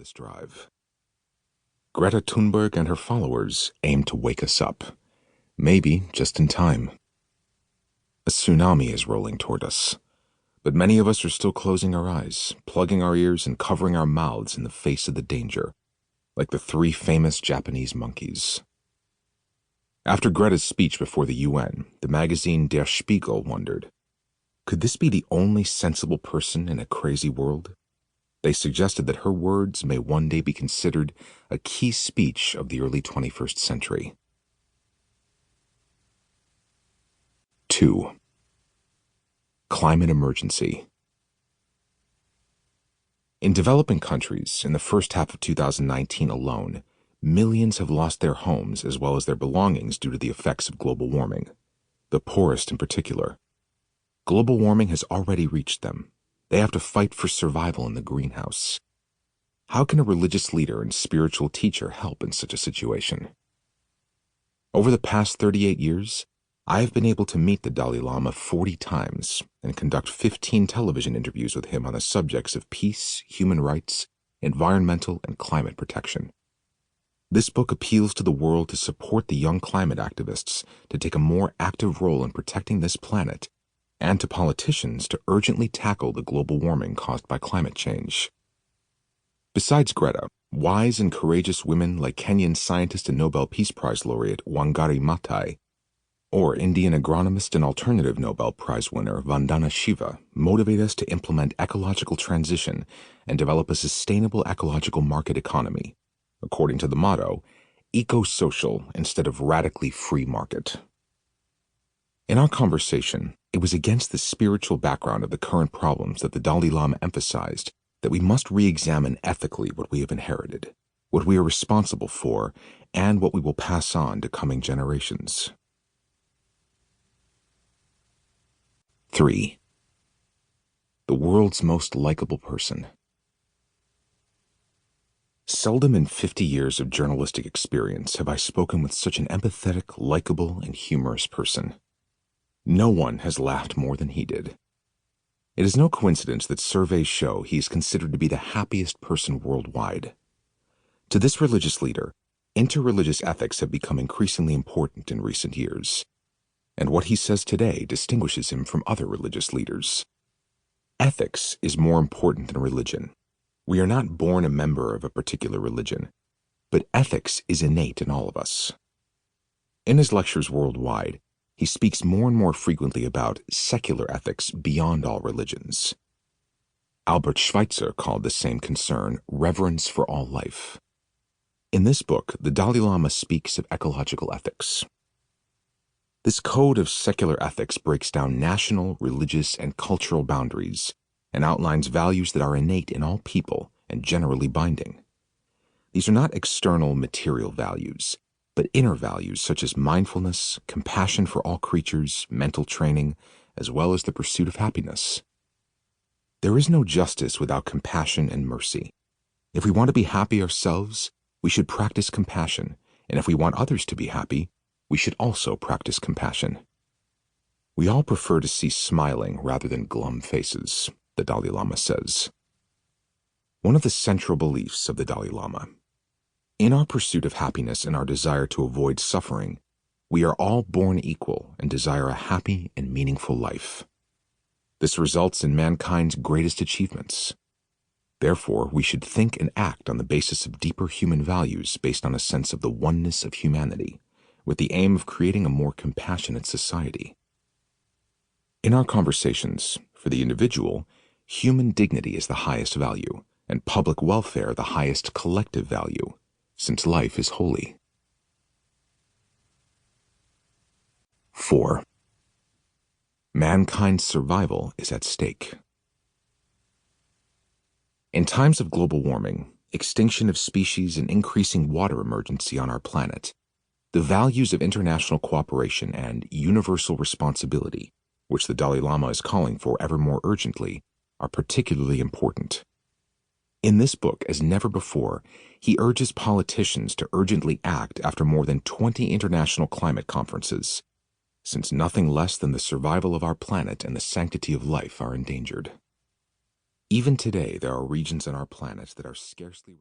this drive. Greta Thunberg and her followers aim to wake us up, maybe just in time. A tsunami is rolling toward us, but many of us are still closing our eyes, plugging our ears, and covering our mouths in the face of the danger, like the three famous Japanese monkeys. After Greta's speech before the UN, the magazine Der Spiegel wondered, could this be the only sensible person in a crazy world? They suggested that her words may one day be considered a key speech of the early 21st century. 2. Climate emergency. In developing countries, in the first half of 2019 alone, millions have lost their homes as well as their belongings due to the effects of global warming, the poorest in particular. Global warming has already reached them. They have to fight for survival in the greenhouse. How can a religious leader and spiritual teacher help in such a situation? Over the past 38 years, I have been able to meet the Dalai Lama 40 times and conduct 15 television interviews with him on the subjects of peace, human rights, environmental, and climate protection. This book appeals to the world to support the young climate activists to take a more active role in protecting this planet, and to politicians to urgently tackle the global warming caused by climate change. Besides Greta, wise and courageous women like Kenyan scientist and Nobel Peace Prize laureate Wangari Maathai, or Indian agronomist and alternative Nobel Prize winner Vandana Shiva motivate us to implement ecological transition and develop a sustainable ecological market economy, according to the motto, eco-social instead of radically free market. In our conversation, it was against the spiritual background of the current problems that the Dalai Lama emphasized that we must re-examine ethically what we have inherited, what we are responsible for, and what we will pass on to coming generations. 3. The world's most likable person. Seldom in 50 years of journalistic experience have I spoken with such an empathetic, likable, and humorous person. No one has laughed more than he did. It is no coincidence that surveys show he is considered to be the happiest person worldwide. To this religious leader, interreligious ethics have become increasingly important in recent years, and what he says today distinguishes him from other religious leaders. Ethics is more important than religion. We are not born a member of a particular religion, but ethics is innate in all of us. In his lectures worldwide, he speaks more and more frequently about secular ethics beyond all religions. Albert Schweitzer called the same concern reverence for all life. In this book, the Dalai Lama speaks of ecological ethics. This code of secular ethics breaks down national, religious, and cultural boundaries and outlines values that are innate in all people and generally binding. These are not external material values, but inner values such as mindfulness, compassion for all creatures, mental training, as well as the pursuit of happiness. There is no justice without compassion and mercy. If we want to be happy ourselves, we should practice compassion, and if we want others to be happy, we should also practice compassion. We all prefer to see smiling rather than glum faces, the Dalai Lama says. One of the central beliefs of the Dalai Lama. In our pursuit of happiness and our desire to avoid suffering, we are all born equal and desire a happy and meaningful life. This results in mankind's greatest achievements. Therefore, we should think and act on the basis of deeper human values based on a sense of the oneness of humanity, with the aim of creating a more compassionate society. In our conversations, for the individual, human dignity is the highest value, and public welfare the highest collective value, since life is holy. 4. Mankind's survival is at stake. In times of global warming, extinction of species, and increasing water emergency on our planet, the values of international cooperation and universal responsibility, which the Dalai Lama is calling for ever more urgently, are particularly important. In this book, as never before, he urges politicians to urgently act after more than 20 international climate conferences, since nothing less than the survival of our planet and the sanctity of life are endangered. Even today, there are regions on our planet that are scarcely